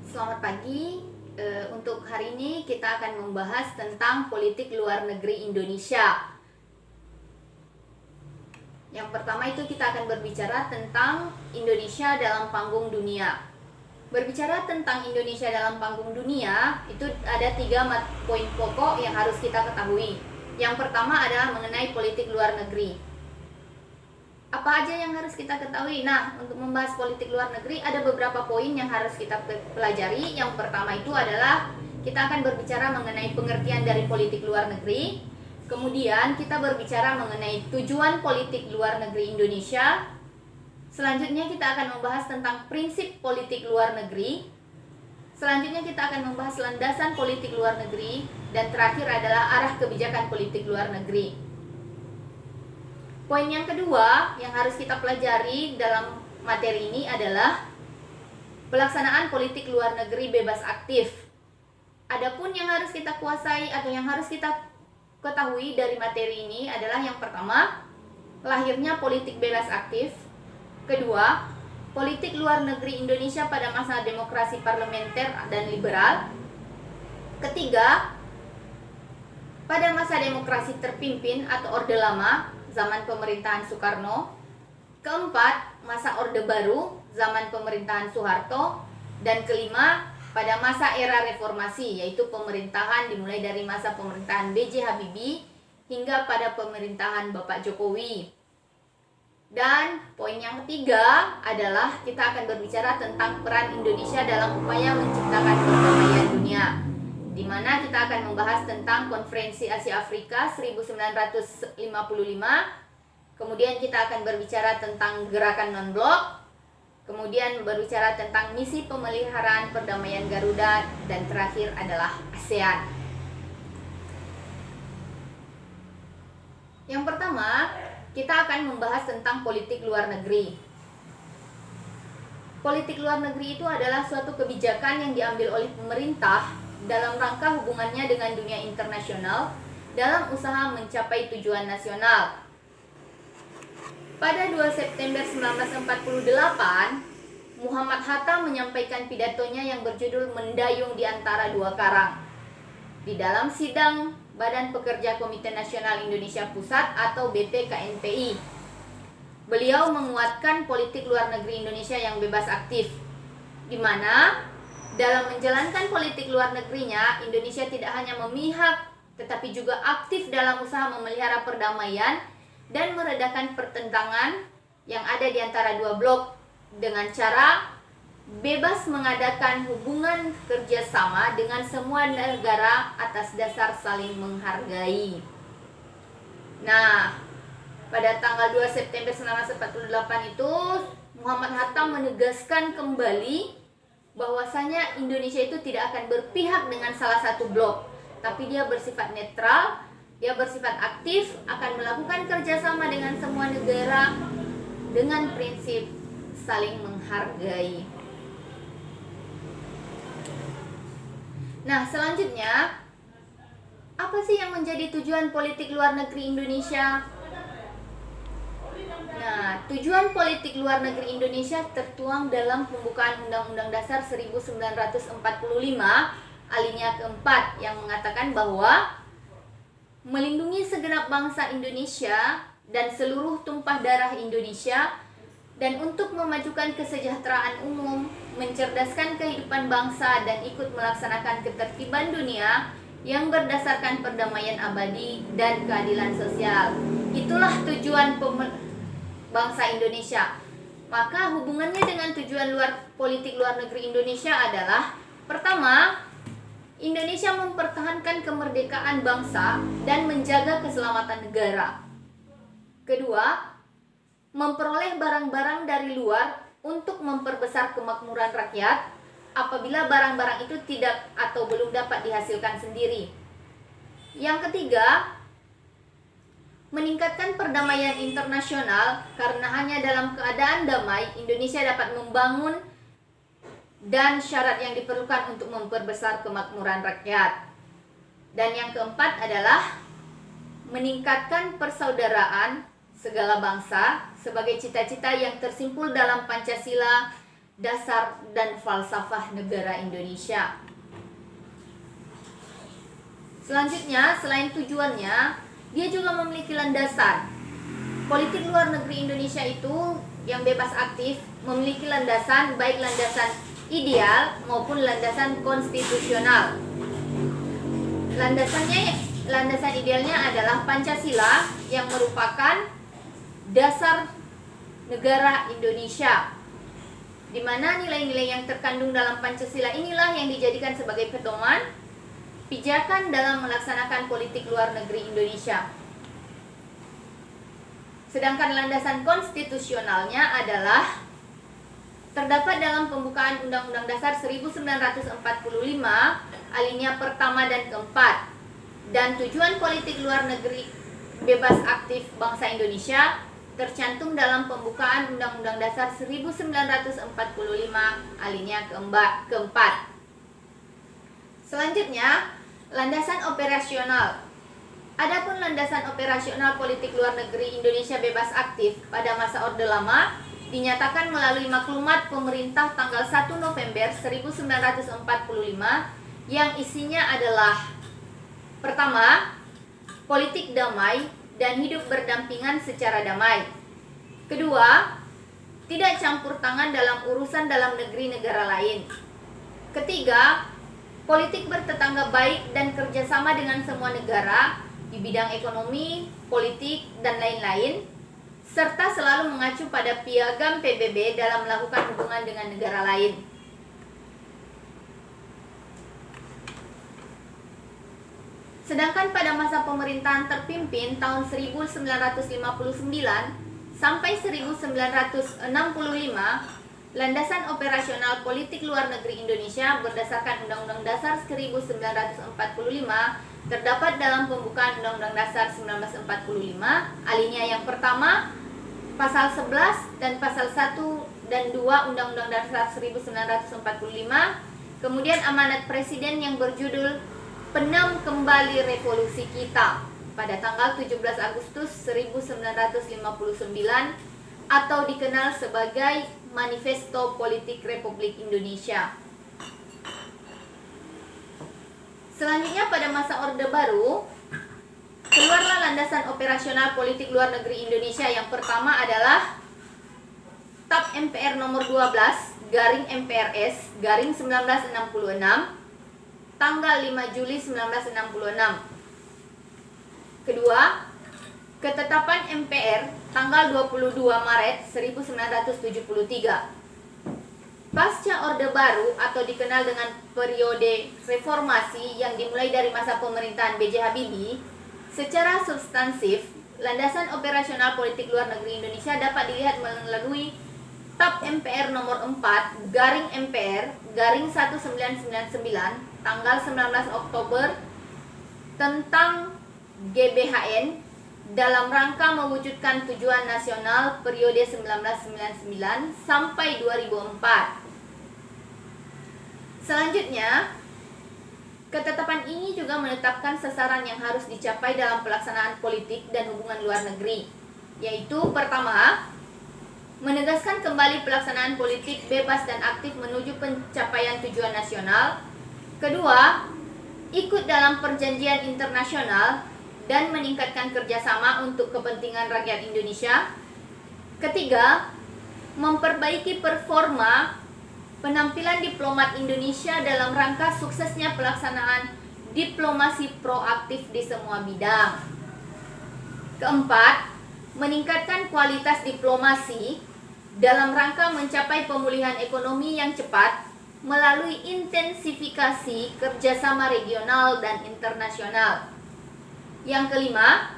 Selamat pagi. Untuk hari ini kita akan membahas tentang politik luar negeri Indonesia. Yang pertama itu kita akan berbicara tentang Indonesia dalam panggung dunia. Berbicara tentang Indonesia dalam panggung dunia, itu ada 3 poin pokok yang harus kita ketahui. Yang pertama adalah mengenai politik luar negeri. Apa aja yang harus kita ketahui? Nah, untuk membahas politik luar negeri ada beberapa poin yang harus kita pelajari. Yang pertama itu adalah kita akan berbicara mengenai pengertian dari politik luar negeri. Kemudian kita berbicara mengenai tujuan politik luar negeri Indonesia. Selanjutnya kita akan membahas tentang prinsip politik luar negeri. Selanjutnya kita akan membahas landasan politik luar negeri. Dan terakhir adalah arah kebijakan politik luar negeri. Poin yang kedua yang harus kita pelajari dalam materi ini adalah pelaksanaan politik luar negeri bebas aktif. Adapun yang harus kita kuasai atau yang harus kita ketahui dari materi ini adalah yang pertama, lahirnya politik bebas aktif. Kedua, politik luar negeri Indonesia pada masa demokrasi parlementer dan liberal. Ketiga, pada masa demokrasi terpimpin atau Orde Lama, zaman pemerintahan Soekarno. Keempat, masa Orde Baru, zaman pemerintahan Soeharto. Dan kelima, pada masa era reformasi, yaitu pemerintahan dimulai dari masa pemerintahan B.J. Habibie hingga pada pemerintahan Bapak Jokowi. Dan poin yang ketiga adalah kita akan berbicara tentang peran Indonesia dalam upaya menciptakan perdamaian dunia, di mana kita akan membahas tentang Konferensi Asia Afrika 1955. Kemudian kita akan berbicara tentang gerakan non-blok. Kemudian berbicara tentang misi pemeliharaan perdamaian Garuda. Dan terakhir adalah ASEAN. Yang pertama, kita akan membahas tentang politik luar negeri. Politik luar negeri itu adalah suatu kebijakan yang diambil oleh pemerintah dalam rangka hubungannya dengan dunia internasional dalam usaha mencapai tujuan nasional. Pada 2 September 1948, Muhammad Hatta menyampaikan pidatonya yang berjudul Mendayung di Antara Dua Karang di dalam sidang Badan Pekerja Komite Nasional Indonesia Pusat atau BPKNPI. Beliau menguatkan politik luar negeri Indonesia yang bebas aktif, di mana dalam menjalankan politik luar negerinya, Indonesia tidak hanya memihak, tetapi juga aktif dalam usaha memelihara perdamaian dan meredakan pertentangan yang ada di antara dua blok dengan cara bebas mengadakan hubungan kerjasama dengan semua negara atas dasar saling menghargai. Nah, pada tanggal 2 September 1948 itu, Muhammad Hatta menegaskan kembali bahwasanya Indonesia itu tidak akan berpihak dengan salah satu blok, tapi dia bersifat netral, dia bersifat aktif, akan melakukan kerjasama dengan semua negara dengan prinsip saling menghargai. Nah, selanjutnya, apa sih yang menjadi tujuan politik luar negeri Indonesia? Nah, tujuan politik luar negeri Indonesia tertuang dalam pembukaan Undang-Undang Dasar 1945 alinea keempat yang mengatakan bahwa melindungi segenap bangsa Indonesia dan seluruh tumpah darah Indonesia, dan untuk memajukan kesejahteraan umum, mencerdaskan kehidupan bangsa dan ikut melaksanakan ketertiban dunia yang berdasarkan perdamaian abadi dan keadilan sosial. Itulah tujuan bangsa Indonesia. Maka hubungannya dengan tujuan politik luar negeri Indonesia adalah: pertama, Indonesia mempertahankan kemerdekaan bangsa dan menjaga keselamatan negara. Kedua, memperoleh barang-barang dari luar untuk memperbesar kemakmuran rakyat apabila barang-barang itu tidak atau belum dapat dihasilkan sendiri. Yang ketiga, meningkatkan perdamaian internasional, karena hanya dalam keadaan damai Indonesia dapat membangun dan syarat yang diperlukan untuk memperbesar kemakmuran rakyat. Dan yang keempat adalah meningkatkan persaudaraan segala bangsa sebagai cita-cita yang tersimpul dalam Pancasila dasar dan falsafah negara Indonesia. Selanjutnya, selain tujuannya, dia juga memiliki landasan. Politik luar negeri Indonesia itu yang bebas aktif memiliki landasan, baik landasan ideal maupun landasan konstitusional. Landasan idealnya adalah Pancasila yang merupakan dasar negara Indonesia, di mana nilai-nilai yang terkandung dalam Pancasila inilah yang dijadikan sebagai pedoman pijakan dalam melaksanakan politik luar negeri Indonesia. Sedangkan landasan konstitusionalnya adalah terdapat dalam pembukaan Undang-Undang Dasar 1945 alinea pertama dan keempat, dan tujuan politik luar negeri bebas aktif bangsa Indonesia tercantum dalam pembukaan Undang-Undang Dasar 1945 alinea keempat. Selanjutnya, landasan operasional. Adapun landasan operasional politik luar negeri Indonesia bebas aktif pada masa Orde Lama dinyatakan melalui maklumat pemerintah tanggal 1 November 1945 yang isinya adalah: pertama, politik damai dan hidup berdampingan secara damai. Kedua, tidak campur tangan dalam urusan dalam negeri negara lain. Ketiga, politik bertetangga baik dan kerjasama dengan semua negara di bidang ekonomi, politik, dan lain-lain, serta selalu mengacu pada piagam PBB dalam melakukan hubungan dengan negara lain. Sedangkan pada masa pemerintahan terpimpin tahun 1959 sampai 1965, landasan operasional politik luar negeri Indonesia berdasarkan Undang-Undang Dasar 1945 terdapat dalam pembukaan Undang-Undang Dasar 1945 alinea yang pertama, pasal 11 dan pasal 1 dan 2 Undang-Undang Dasar 1945, kemudian amanat Presiden yang berjudul Penam Kembali Revolusi Kita pada tanggal 17 Agustus 1959 atau dikenal sebagai Manifesto Politik Republik Indonesia. Selanjutnya, pada masa Orde Baru keluarlah landasan operasional politik luar negeri Indonesia. Yang pertama adalah TAP MPR nomor 12 garing MPRS garing 1966 tanggal 5 Juli 1966. Kedua, ketetapan MPR tanggal 22 Maret 1973. Pasca Orde Baru atau dikenal dengan periode reformasi yang dimulai dari masa pemerintahan B.J. Habibie, secara substansif, landasan operasional politik luar negeri Indonesia dapat dilihat melalui TAP MPR nomor 4 garing MPR garing 1999 tanggal 19 Oktober tentang GBHN dalam rangka mewujudkan tujuan nasional periode 1999 sampai 2004. Selanjutnya, ketetapan ini juga menetapkan sasaran yang harus dicapai dalam pelaksanaan politik dan hubungan luar negeri, yaitu pertama, menegaskan kembali pelaksanaan politik bebas dan aktif menuju pencapaian tujuan nasional. Kedua, ikut dalam perjanjian internasional dan meningkatkan kerjasama untuk kepentingan rakyat Indonesia. Ketiga, memperbaiki performa penampilan diplomat Indonesia dalam rangka suksesnya pelaksanaan diplomasi proaktif di semua bidang. Keempat, meningkatkan kualitas diplomasi dalam rangka mencapai pemulihan ekonomi yang cepat melalui intensifikasi kerjasama regional dan internasional. Yang kelima,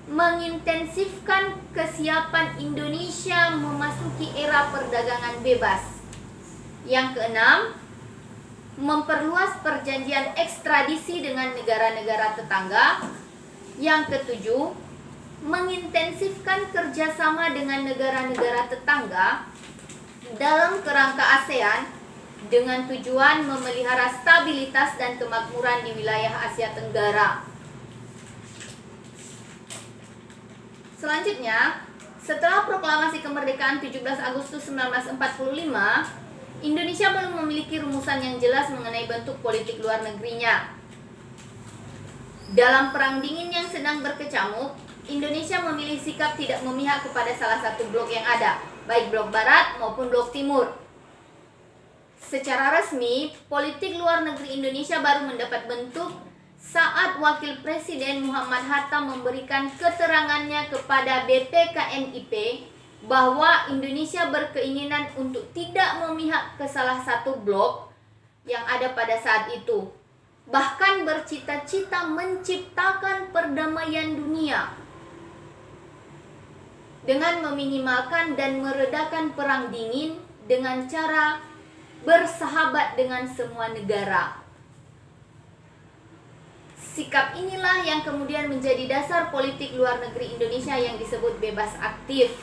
mengintensifkan kesiapan Indonesia memasuki era perdagangan bebas. Yang keenam, memperluas perjanjian ekstradisi dengan negara-negara tetangga. Yang ketujuh, mengintensifkan kerjasama dengan negara-negara tetangga dalam kerangka ASEAN dengan tujuan memelihara stabilitas dan kemakmuran di wilayah Asia Tenggara. Selanjutnya, setelah proklamasi kemerdekaan 17 Agustus 1945, Indonesia belum memiliki rumusan yang jelas mengenai bentuk politik luar negerinya. Dalam perang dingin yang sedang berkecamuk, Indonesia memilih sikap tidak memihak kepada salah satu blok yang ada, baik blok barat maupun blok timur. Secara resmi, politik luar negeri Indonesia baru mendapat bentuk saat Wakil Presiden Muhammad Hatta memberikan keterangannya kepada BPKNIP bahwa Indonesia berkeinginan untuk tidak memihak ke salah satu blok yang ada pada saat itu. Bahkan bercita-cita menciptakan perdamaian dunia dengan meminimalkan dan meredakan perang dingin dengan cara bersahabat dengan semua negara. Sikap inilah yang kemudian menjadi dasar politik luar negeri Indonesia yang disebut bebas aktif.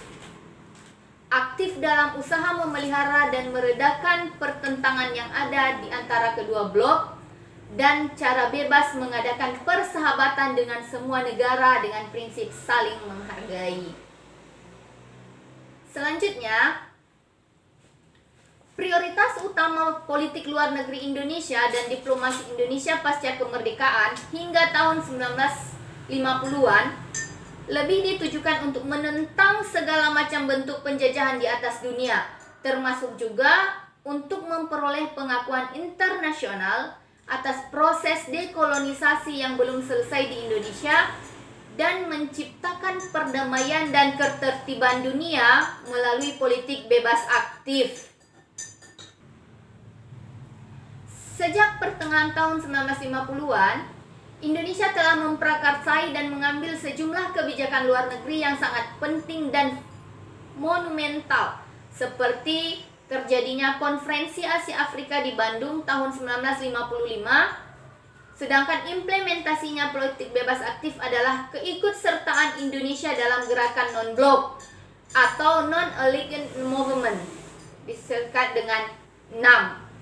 Aktif dalam usaha memelihara dan meredakan pertentangan yang ada di antara kedua blok, dan cara bebas mengadakan persahabatan dengan semua negara dengan prinsip saling menghargai. Selanjutnya, prioritas utama politik luar negeri Indonesia dan diplomasi Indonesia pasca kemerdekaan hingga tahun 1950-an lebih ditujukan untuk menentang segala macam bentuk penjajahan di atas dunia, termasuk juga untuk memperoleh pengakuan internasional atas proses dekolonisasi yang belum selesai di Indonesia dan menciptakan perdamaian dan ketertiban dunia melalui politik bebas aktif. Sejak pertengahan tahun 1950-an, Indonesia telah memprakarsai dan mengambil sejumlah kebijakan luar negeri yang sangat penting dan monumental, seperti terjadinya Konferensi Asia Afrika di Bandung tahun 1955, sedangkan implementasinya politik bebas aktif adalah keikutsertaan Indonesia dalam gerakan non-blok atau Non-Aligned Movement, disingkat dengan NAM.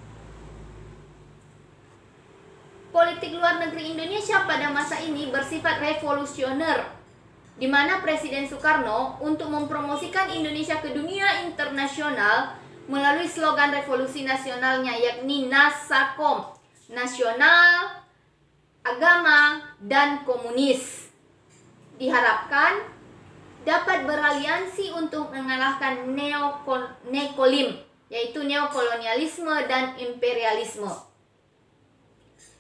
Politik luar negeri Indonesia pada masa ini bersifat revolusioner, di mana Presiden Soekarno untuk mempromosikan Indonesia ke dunia internasional melalui slogan revolusi nasionalnya, yakni NASAKOM, nasional, agama, dan komunis. Diharapkan dapat beraliansi untuk mengalahkan neokolim, yaitu neokolonialisme dan imperialisme.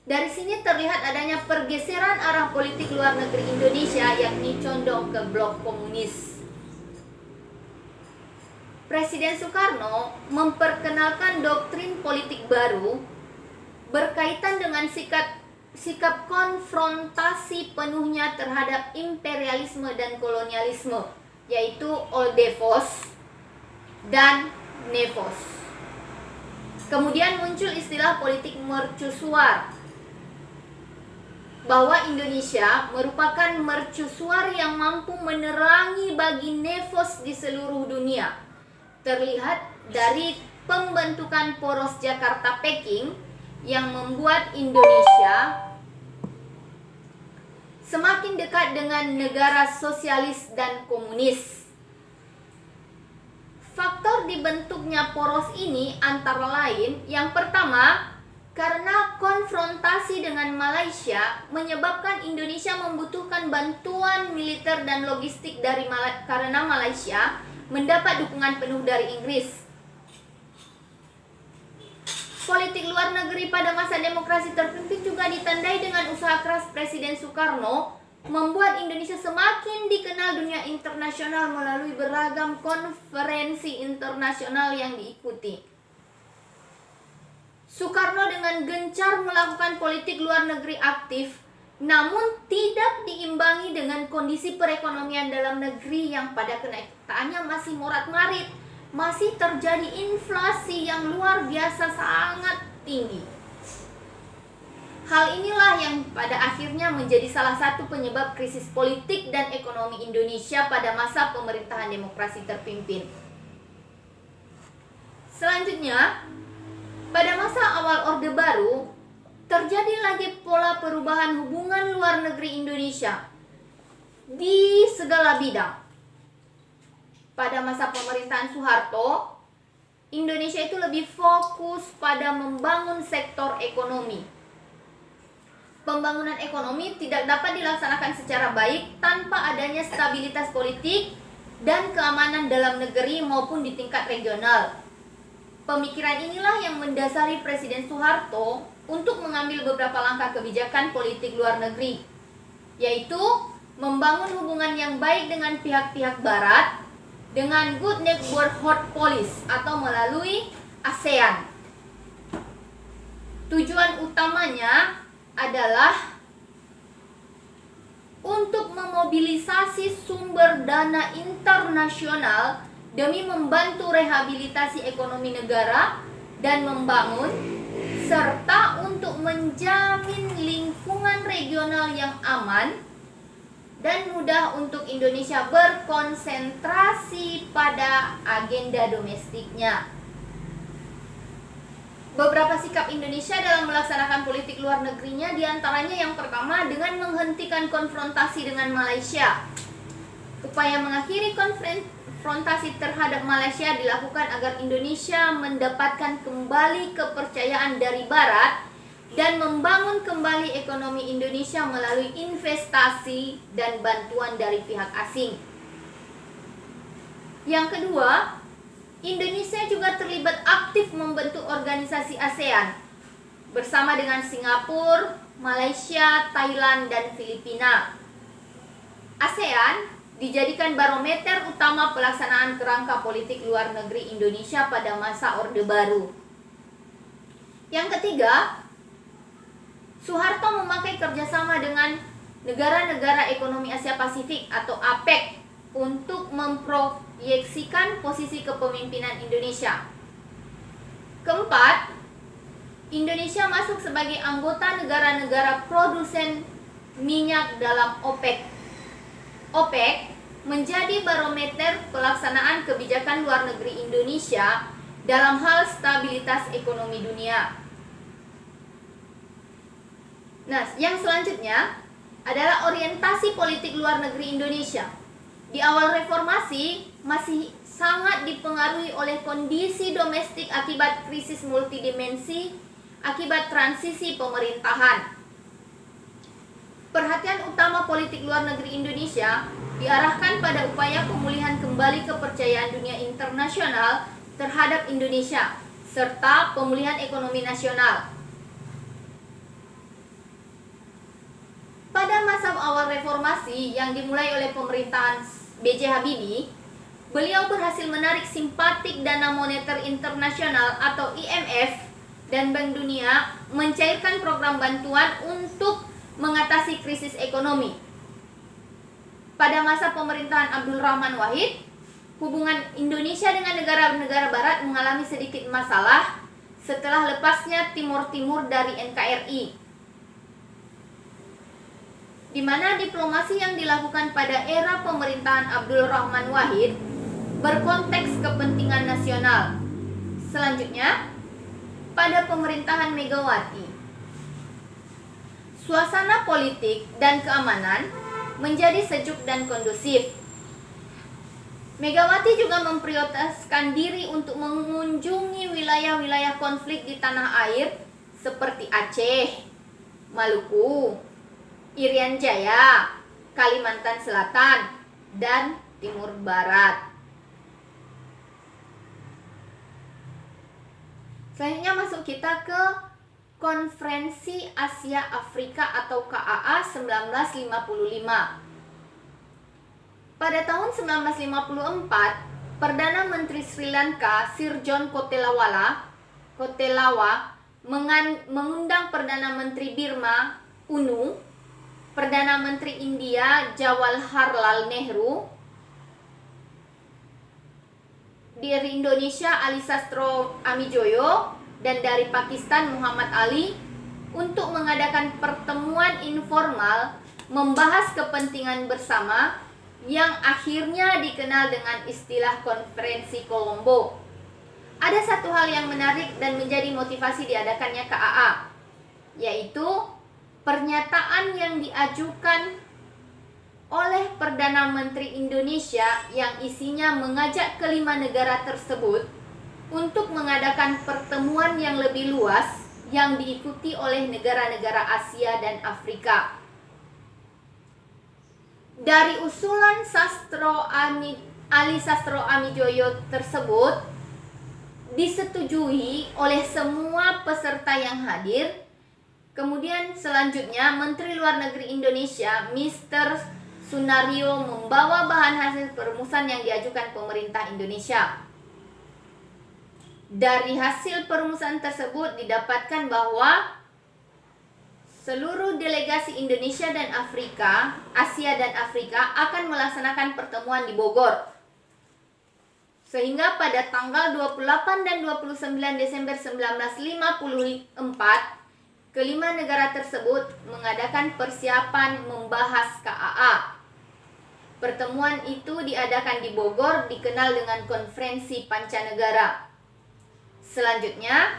Dari sini terlihat adanya pergeseran arah politik luar negeri Indonesia, yakni condong ke blok komunis. Presiden Soekarno memperkenalkan doktrin politik baru berkaitan dengan sikap konfrontasi penuhnya terhadap imperialisme dan kolonialisme, yaitu Oldevos dan Nevos. Kemudian muncul istilah politik mercusuar, bahwa Indonesia merupakan mercusuar yang mampu menerangi bagi Nevos di seluruh dunia. Terlihat dari pembentukan poros Jakarta-Peking yang membuat Indonesia semakin dekat dengan negara sosialis dan komunis. Faktor dibentuknya poros ini antara lain, yang pertama, karena konfrontasi dengan Malaysia menyebabkan Indonesia membutuhkan bantuan militer dan logistik karena Malaysia mendapat dukungan penuh dari Inggris. Politik luar negeri pada masa demokrasi terpimpin juga ditandai dengan usaha keras Presiden Soekarno membuat Indonesia semakin dikenal dunia internasional melalui beragam konferensi internasional yang diikuti. Soekarno dengan gencar melakukan politik luar negeri aktif, namun tidak diimbangi dengan kondisi perekonomian dalam negeri yang pada kenyataannya masih morat-marit, masih terjadi inflasi yang luar biasa sangat tinggi. Hal inilah yang pada akhirnya menjadi salah satu penyebab krisis politik dan ekonomi Indonesia pada masa pemerintahan demokrasi terpimpin. Selanjutnya, pada masa awal Orde Baru, terjadi lagi pola perubahan hubungan luar negeri Indonesia di segala bidang. Pada masa pemerintahan Soeharto, Indonesia itu lebih fokus pada membangun sektor ekonomi. Pembangunan ekonomi tidak dapat dilaksanakan secara baik tanpa adanya stabilitas politik dan keamanan dalam negeri maupun di tingkat regional. Pemikiran inilah yang mendasari Presiden Soeharto untuk mengambil beberapa langkah kebijakan politik luar negeri, yaitu membangun hubungan yang baik dengan pihak-pihak Barat dengan Good Neighborhood Policy atau melalui ASEAN. Tujuan utamanya adalah untuk memobilisasi sumber dana internasional demi membantu rehabilitasi ekonomi negara dan membangun, serta untuk menjamin lingkungan regional yang aman dan mudah untuk Indonesia berkonsentrasi pada agenda domestiknya. Beberapa sikap Indonesia dalam melaksanakan politik luar negerinya diantaranya yang pertama dengan menghentikan konfrontasi dengan Malaysia. Upaya mengakhiri konfrontasi terhadap Malaysia dilakukan agar Indonesia mendapatkan kembali kepercayaan dari Barat dan membangun kembali ekonomi Indonesia melalui investasi dan bantuan dari pihak asing. Yang kedua, Indonesia juga terlibat aktif membentuk organisasi ASEAN bersama dengan Singapura, Malaysia, Thailand, dan Filipina. ASEAN dijadikan barometer utama pelaksanaan kerangka politik luar negeri Indonesia pada masa Orde Baru. Yang ketiga, Soeharto memakai kerjasama dengan negara-negara ekonomi Asia Pasifik atau APEC untuk memproyeksikan posisi kepemimpinan Indonesia. Keempat, Indonesia masuk sebagai anggota negara-negara produsen minyak dalam OPEC. OPEC menjadi barometer pelaksanaan kebijakan luar negeri Indonesia dalam hal stabilitas ekonomi dunia. Nah, yang selanjutnya adalah orientasi politik luar negeri Indonesia. Di awal reformasi masih sangat dipengaruhi oleh kondisi domestik akibat krisis multidimensi akibat transisi pemerintahan. Perhatian utama politik luar negeri Indonesia diarahkan pada upaya pemulihan kembali kepercayaan dunia internasional terhadap Indonesia serta pemulihan ekonomi nasional. Pada masa awal reformasi yang dimulai oleh pemerintahan B.J. Habibie, beliau berhasil menarik simpatik dana moneter internasional atau IMF dan Bank Dunia mencairkan program bantuan untuk mengatasi krisis ekonomi. Pada masa pemerintahan Abdul Rahman Wahid, hubungan Indonesia dengan negara-negara barat mengalami sedikit masalah setelah lepasnya Timur Timur dari NKRI, di mana diplomasi yang dilakukan pada era pemerintahan Abdul Rahman Wahid berkonteks kepentingan nasional. Selanjutnya, pada pemerintahan Megawati, suasana politik dan keamanan menjadi sejuk dan kondusif. Megawati juga memprioritaskan diri untuk mengunjungi wilayah-wilayah konflik di tanah air seperti Aceh, Maluku, Irian Jaya, Kalimantan Selatan, dan Timur Barat. Selanjutnya masuk kita ke Konferensi Asia Afrika atau KAA 1955. Pada tahun 1954, Perdana Menteri Sri Lanka Sir John Kotelawa mengundang Perdana Menteri Burma UNU, Perdana Menteri India Jawaharlal Nehru, dari Indonesia Ali Sastro Amijoyo, dan dari Pakistan Muhammad Ali untuk mengadakan pertemuan informal membahas kepentingan bersama yang akhirnya dikenal dengan istilah Konferensi Kolombo. Ada satu hal yang menarik dan menjadi motivasi diadakannya KAA, yaitu pernyataan yang diajukan oleh Perdana Menteri Indonesia yang isinya mengajak kelima negara tersebut untuk mengadakan pertemuan yang lebih luas yang diikuti oleh negara-negara Asia dan Afrika. Dari usulan Ali Sastro Amijoyo tersebut disetujui oleh semua peserta yang hadir. Kemudian selanjutnya Menteri Luar Negeri Indonesia Mr. Sunario membawa bahan hasil perumusan yang diajukan pemerintah Indonesia. Dari hasil perumusan tersebut didapatkan bahwa seluruh delegasi Indonesia dan Asia dan Afrika akan melaksanakan pertemuan di Bogor. Sehingga pada tanggal 28 dan 29 Desember 1954, kelima negara tersebut mengadakan persiapan membahas KAA. Pertemuan itu diadakan di Bogor, dikenal dengan Konferensi Pancanegara. Selanjutnya,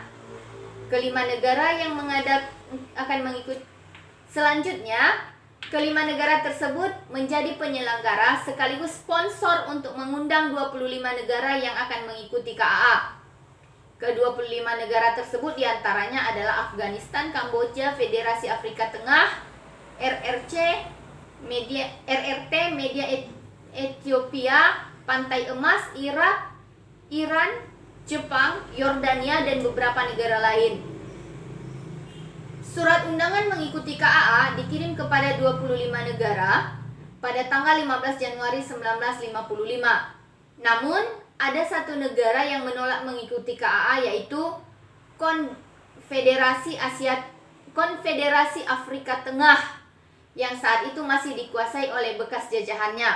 kelima negara tersebut menjadi penyelenggara sekaligus sponsor untuk mengundang 25 negara yang akan mengikuti KAA. Ke-25 negara tersebut diantaranya adalah Afghanistan, Kamboja, Federasi Afrika Tengah, RRT, Media Ethiopia, Pantai Emas, Irak, Iran, Jepang, Yordania, dan beberapa negara lain. Surat undangan mengikuti KAA dikirim kepada 25 negara pada tanggal 15 Januari 1955. Namun, ada satu negara yang menolak mengikuti KAA, yaitu Konfederasi Afrika Tengah yang saat itu masih dikuasai oleh bekas jajahannya.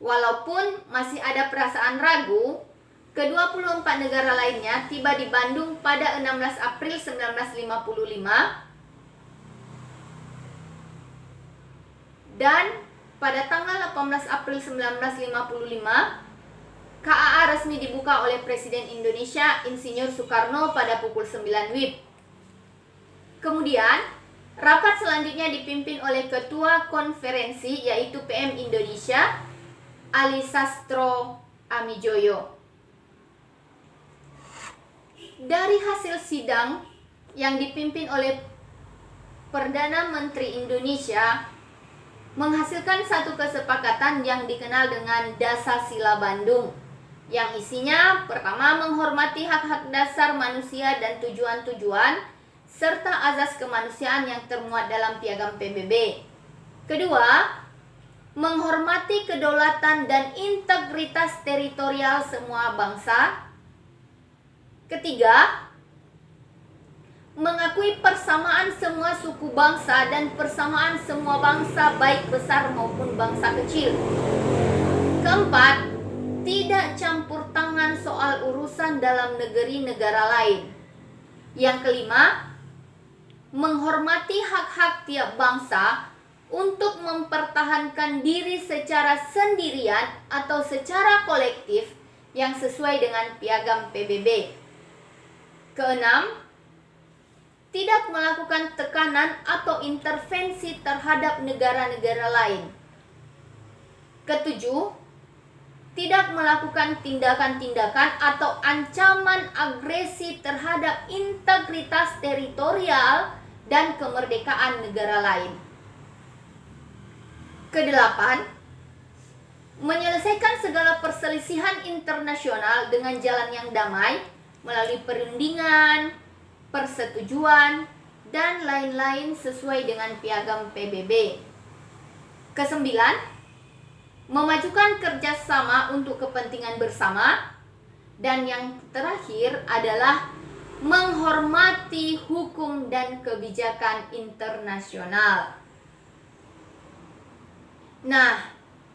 Walaupun masih ada perasaan ragu, ke-24 negara lainnya tiba di Bandung pada 16 April 1955 dan pada tanggal 18 April 1955 KAA resmi dibuka oleh Presiden Indonesia Insinyur Soekarno pada pukul 9 WIB. Kemudian, rapat selanjutnya dipimpin oleh Ketua Konferensi yaitu PM Indonesia Ali Sastro Amijoyo. Dari hasil sidang yang dipimpin oleh Perdana Menteri Indonesia menghasilkan satu kesepakatan yang dikenal dengan Dasar-Sila Bandung, yang isinya pertama menghormati hak-hak dasar manusia dan tujuan-tujuan serta azas kemanusiaan yang termuat dalam Piagam PBB. Kedua, menghormati kedaulatan dan integritas teritorial semua bangsa. Ketiga, mengakui persamaan semua suku bangsa dan persamaan semua bangsa baik besar maupun bangsa kecil. Keempat, tidak campur tangan soal urusan dalam negara lain. Yang kelima, menghormati hak-hak tiap bangsa untuk mempertahankan diri secara sendirian atau secara kolektif yang sesuai dengan Piagam PBB. Keenam, tidak melakukan tekanan atau intervensi terhadap negara-negara lain. Ketujuh, tidak melakukan tindakan-tindakan atau ancaman agresi terhadap integritas teritorial dan kemerdekaan negara lain. Kedelapan, menyelesaikan segala perselisihan internasional dengan jalan yang damai melalui perundingan, persetujuan, dan lain-lain sesuai dengan Piagam PBB. Kesembilan, memajukan kerjasama untuk kepentingan bersama. Dan yang terakhir adalah menghormati hukum dan kebijakan internasional. Nah,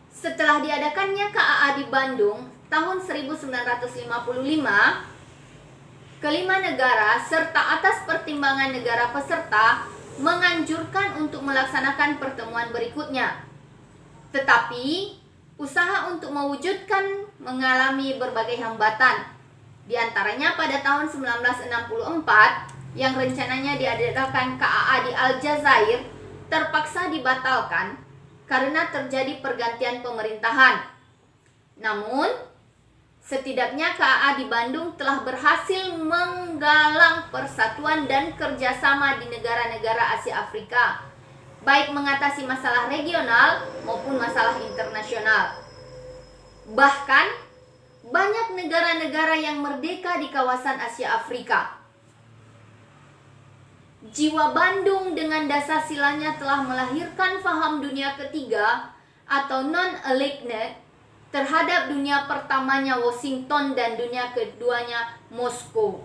setelah diadakannya KAA di Bandung tahun 1955, kelima negara serta atas pertimbangan negara peserta menganjurkan untuk melaksanakan pertemuan berikutnya. Tetapi, usaha untuk mewujudkan mengalami berbagai hambatan. Di antaranya pada tahun 1964 yang rencananya diadakan KAA di Aljazair terpaksa dibatalkan karena terjadi pergantian pemerintahan. Namun, Setidaknya KAA di Bandung telah berhasil menggalang persatuan dan kerjasama di negara-negara Asia Afrika, baik mengatasi masalah regional maupun masalah internasional. Bahkan, banyak negara-negara yang merdeka di kawasan Asia Afrika. Jiwa Bandung dengan dasar silanya telah melahirkan faham dunia ketiga atau non-aligned terhadap dunia pertamanya Washington dan dunia keduanya Moskow.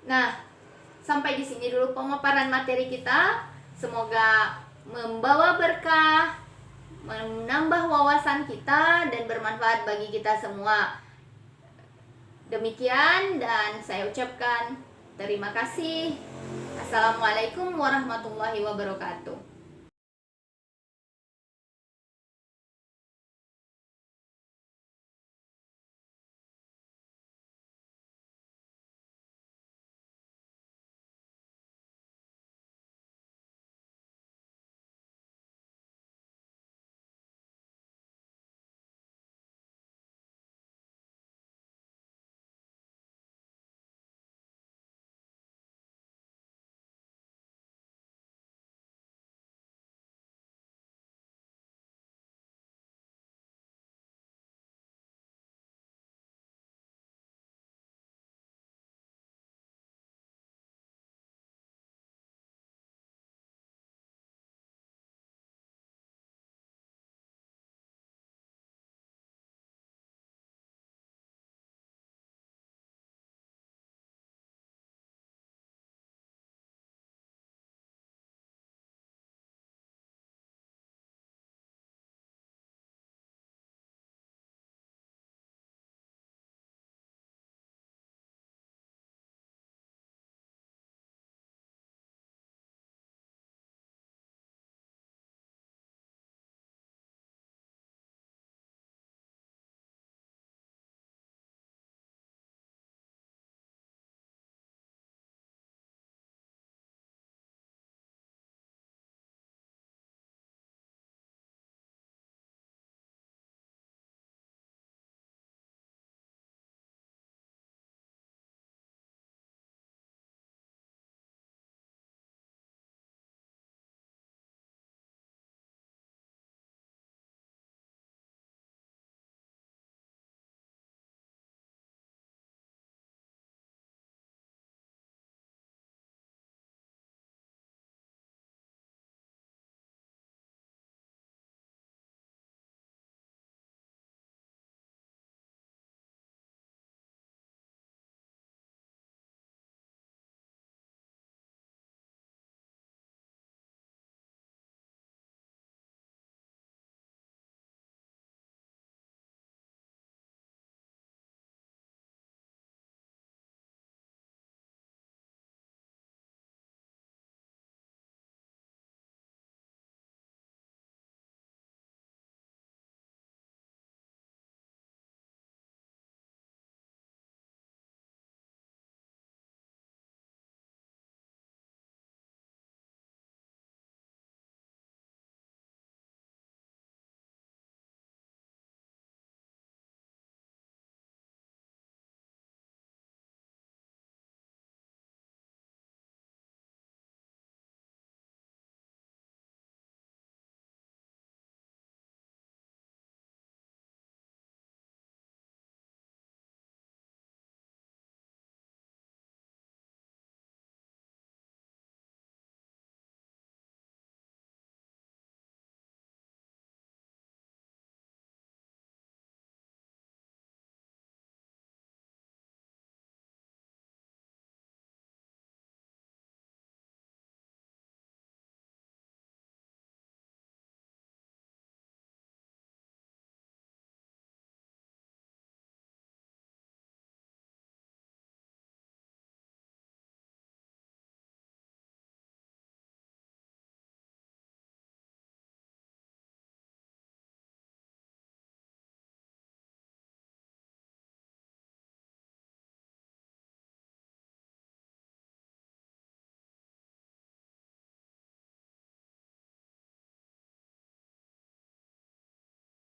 Nah, sampai di sini dulu pemaparan materi kita. Semoga membawa berkah, menambah wawasan kita dan bermanfaat bagi kita semua. Demikian dan saya ucapkan terima kasih. Assalamualaikum warahmatullahi wabarakatuh.